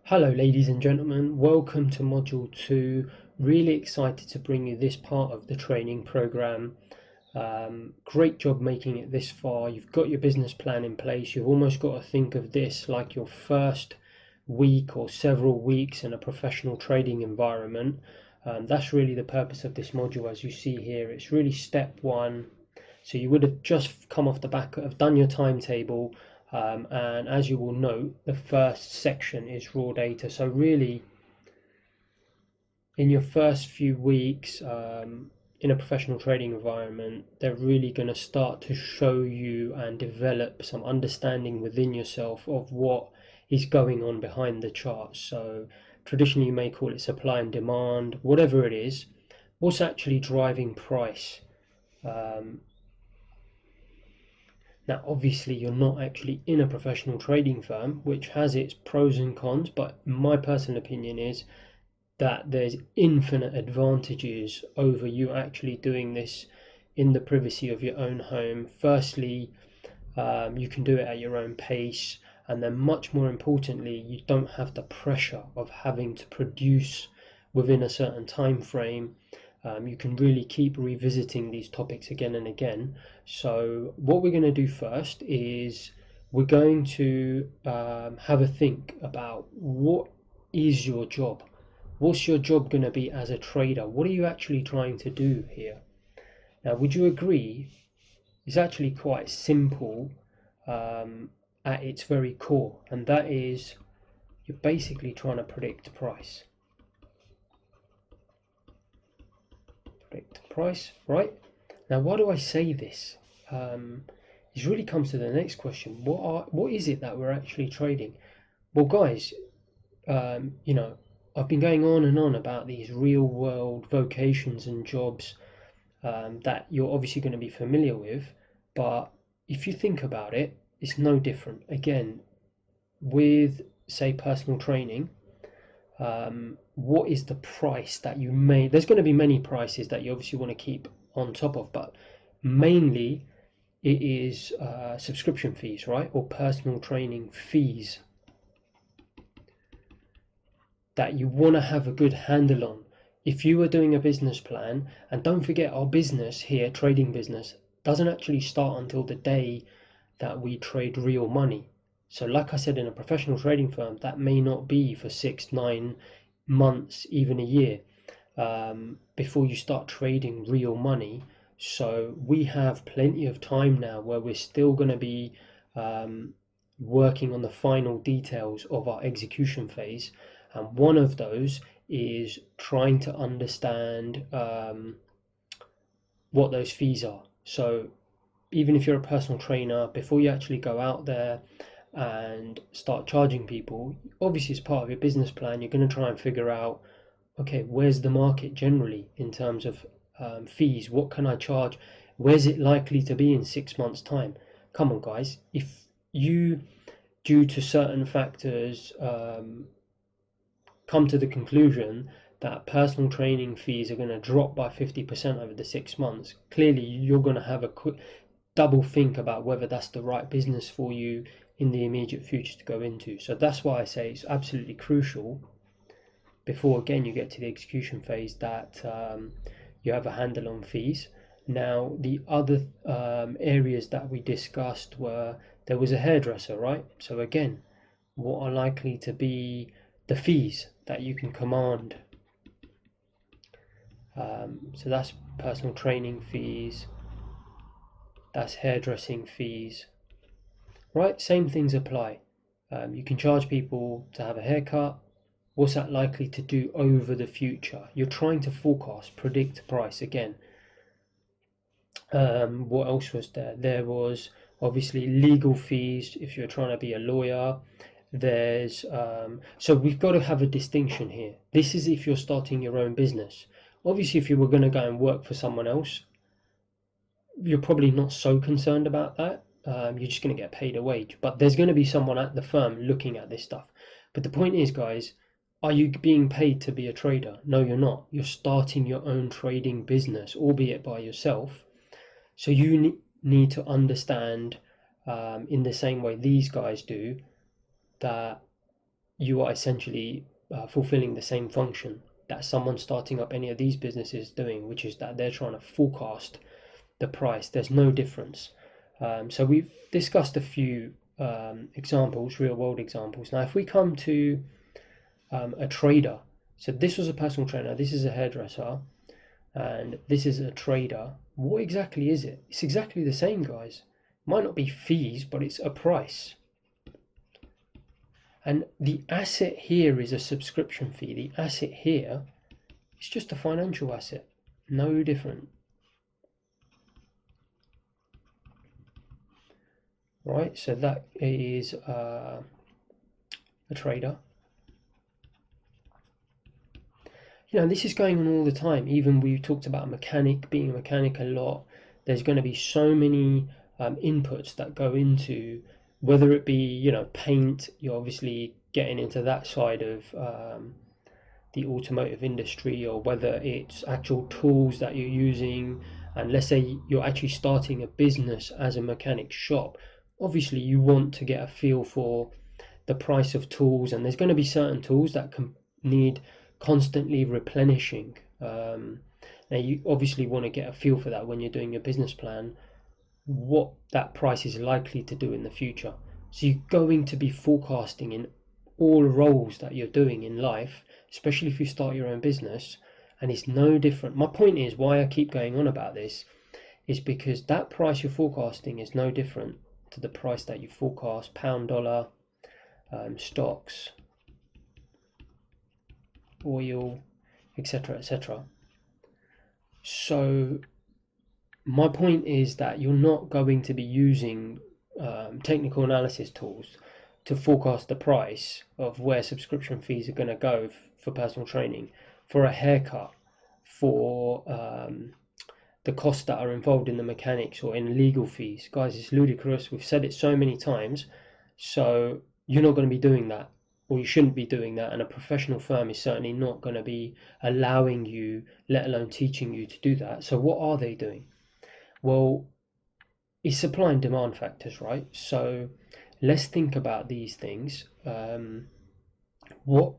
Hello ladies and gentlemen, welcome to module 2. Really excited to bring you this part of the training program. Great job making it this far. You've got your business plan in place. You've almost got to think of this like your first week or several weeks in a professional trading environment. That's really the purpose of this module. As you see here, it's really step one. So you would have just come off the back of done your timetable, and as you will note, the first section is raw data. So really, in your first few weeks in a professional trading environment, they're really going to start to show you and develop some understanding within yourself of what is going on behind the charts. So traditionally you may call it supply and demand, whatever it is, what's actually driving price. Now, obviously, you're not actually in a professional trading firm, which has its pros and cons, but my personal opinion is that there's infinite advantages over you actually doing this in the privacy of your own home. Firstly, you can do it at your own pace, and then much more importantly, you don't have the pressure of having to produce within a certain time frame. You can really keep revisiting these topics again and again. So what we're going to do first is we're going to have a think about what is your job. What's your job going to be as a trader? What are you actually trying to do here? Now, would you agree it's actually quite simple at its very core, and that is you're basically trying to predict price. Predict price, right? Now, why do I say this? This really comes to the next question. What is it that we're actually trading? Well, guys, I've been going on and on about these real world vocations and jobs that you're obviously going to be familiar with, but if you think about it, it's no different. Again, with say personal training, what is the price that you may? There's going to be many prices that you obviously want to keep on top of, but mainly it is subscription fees, right, or personal training fees that you want to have a good handle on. If you are doing a business plan, and don't forget our business here, trading business, doesn't actually start until the day that we trade real money. So like I said, in a professional trading firm, that may not be for 6, 9 months, even a year, before you start trading real money. So we have plenty of time now where we're still going to be working on the final details of our execution phase. And one of those is trying to understand what those fees are. So even if you're a personal trainer, before you actually go out there and start charging people, obviously as part of your business plan, you're going to try and figure out, okay, where's the market generally in terms of fees? What can I charge? Where's it likely to be in 6 months' time? Come on, guys. If you, due to certain factors, come to the conclusion that personal training fees are going to drop by 50% over the 6 months, clearly you're going to have a quick double think about whether that's the right business for you in the immediate future to go into. So that's why I say it's absolutely crucial before again you get to the execution phase that you have a handle on fees. Now the other areas that we discussed were there was a hairdresser, right? So again, what are likely to be the fees that you can command? So that's personal training fees, that's hairdressing fees, right? Same things apply. You can charge people to have a haircut. What's that likely to do over the future? You're trying to forecast, predict price again. What else was there? There was obviously legal fees if you're trying to be a lawyer. There's so we've got to have a distinction here. This is if you're starting your own business. Obviously, if you were going to go and work for someone else, you're probably not so concerned about that. You're just going to get paid a wage. But there's going to be someone at the firm looking at this stuff. But the point is, guys, are you being paid to be a trader? No, you're not. You're starting your own trading business, albeit by yourself. So you need to understand, in the same way these guys do, that you are essentially fulfilling the same function that someone starting up any of these businesses is doing, which is that they're trying to forecast the price. There's no difference. So we've discussed a few examples, real world examples. Now, if we come to a trader, so this was a personal trainer, this is a hairdresser, and this is a trader. What exactly is it? It's exactly the same, guys. Might not be fees, but it's a price. And the asset here is a subscription fee. The asset here is just a financial asset, no different. Right, so that is a trader. You know, this is going on all the time. Even we talked about a mechanic, being a mechanic a lot. There's going to be so many inputs that go into, whether it be, you know, paint, you're obviously getting into that side of the automotive industry, or whether it's actual tools that you're using. And let's say you're actually starting a business as a mechanic shop, obviously you want to get a feel for the price of tools, and there's going to be certain tools that can need constantly replenishing. Now you obviously want to get a feel for that when you're doing your business plan, what that price is likely to do in the future. So you're going to be forecasting in all roles that you're doing in life, especially if you start your own business, and it's no different. My point is, why I keep going on about this is because that price you're forecasting is no different to the price that you forecast pound, dollar, stocks, oil, etc., etc. So my point is that you're not going to be using technical analysis tools to forecast the price of where subscription fees are going to go for personal training, for a haircut, for the costs that are involved in the mechanics, or in legal fees. Guys, it's ludicrous. We've said it so many times. So you're not going to be doing that, or you shouldn't be doing that, and a professional firm is certainly not going to be allowing you, let alone teaching you, to do that. So what are they doing? Well, it's supply and demand factors, right? So let's think about these things. What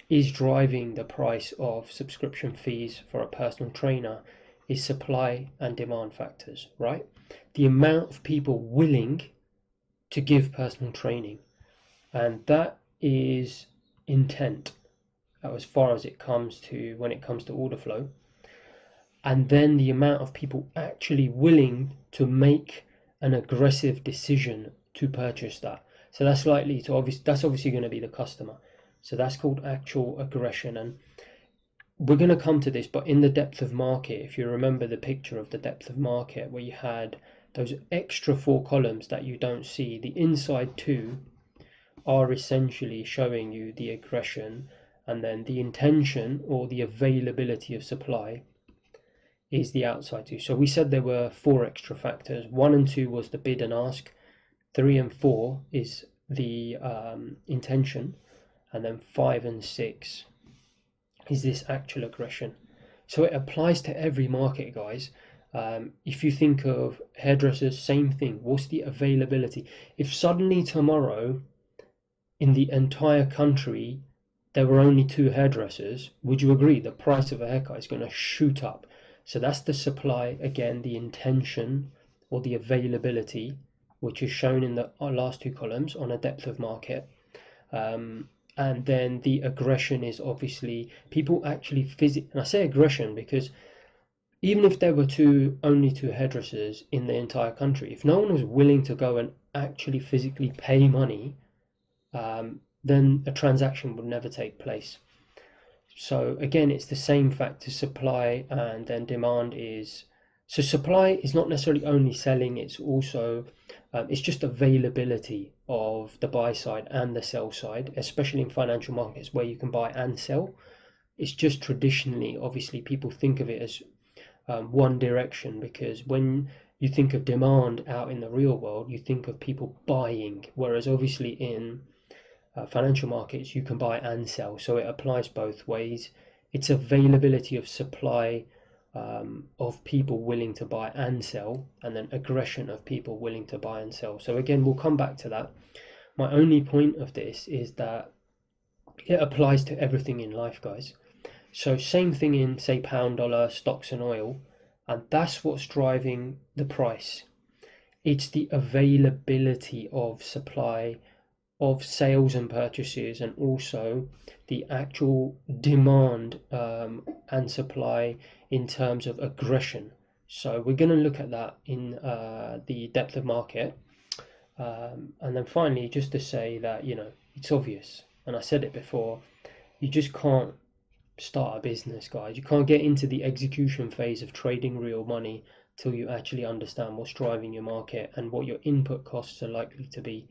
is driving the price of subscription fees for a personal trainer is supply and demand factors, right? The amount of people willing to give personal training, and that is intent as far as it comes to, when it comes to order flow. And then the amount of people actually willing to make an aggressive decision to purchase that. So that's likely to that's obviously going to be the customer. So that's called actual aggression. And we're going to come to this, but in the depth of market, if you remember the picture of the depth of market where you had those extra 4 columns that you don't see, the inside 2 are essentially showing you the aggression, and then the intention or the availability of supply is the outside 2. So we said there were 4 extra factors. 1 and 2 was the bid and ask. 3 and 4 is the intention, and then 5 and 6 is this actual aggression. So it applies to every market, guys. If you think of hairdressers, same thing. What's the availability? If suddenly tomorrow in the entire country there were only 2 hairdressers, would you agree the price of a haircut is going to shoot up? So that's the supply, again, the intention or the availability, which is shown in the last 2 columns on a depth of market. And then the aggression is obviously people actually and I say aggression because even if there were only 2 hairdressers in the entire country, if no one was willing to go and actually physically pay money, then a transaction would never take place. So again, it's the same factor, supply, and then demand is, so supply is not necessarily only selling, it's also, it's just availability of the buy side and the sell side, especially in financial markets where you can buy and sell. It's just traditionally, obviously, people think of it as one direction, because when you think of demand out in the real world, you think of people buying, whereas obviously in financial markets you can buy and sell, so it applies both ways. It's availability of supply, of people willing to buy and sell, and then aggression of people willing to buy and sell. So again, we'll come back to that. My only point of this is that It applies to everything in life, guys. So same thing in, say, pound, dollar, stocks and oil, and that's what's driving the price. It's the availability of supply, of sales and purchases, and also the actual demand and supply in terms of aggression. So we're going to look at that in the depth of market. And then finally, just to say that, it's obvious, and I said it before, you just can't start a business, guys. You can't get into the execution phase of trading real money till you actually understand what's driving your market and what your input costs are likely to be.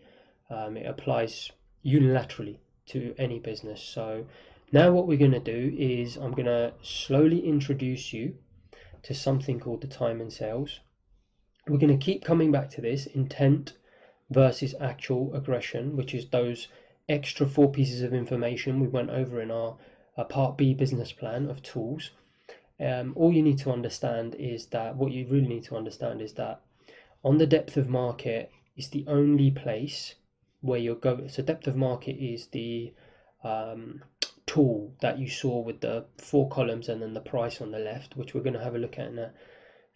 It applies unilaterally to any business. So now what we're going to do is I'm going to slowly introduce you to something called the time and sales. We're going to keep coming back to this intent versus actual aggression, which is those extra 4 pieces of information we went over in our Part B business plan of tools. All you need to understand is that what you really need to understand is that on the depth of market is the only place where you're going. So depth of market is the tool that you saw with the 4 columns and then the price on the left, which we're going to have a look at in a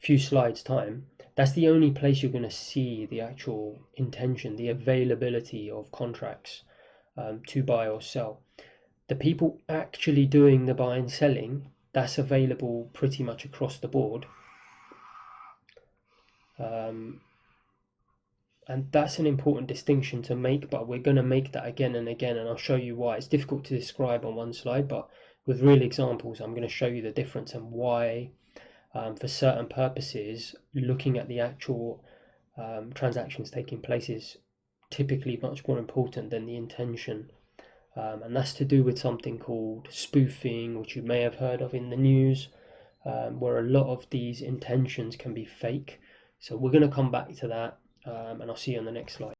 few slides time. That's the only place you're going to see the actual intention, the availability of contracts to buy or sell. The people actually doing the buy and selling, that's available pretty much across the board. And that's an important distinction to make, but we're going to make that again and again, and I'll show you why. It's difficult to describe on one slide, but with real examples, I'm going to show you the difference and why, for certain purposes, looking at the actual transactions taking place is typically much more important than the intention. And that's to do with something called spoofing, which you may have heard of in the news, where a lot of these intentions can be fake. So we're going to come back to that, and I'll see you on the next slide.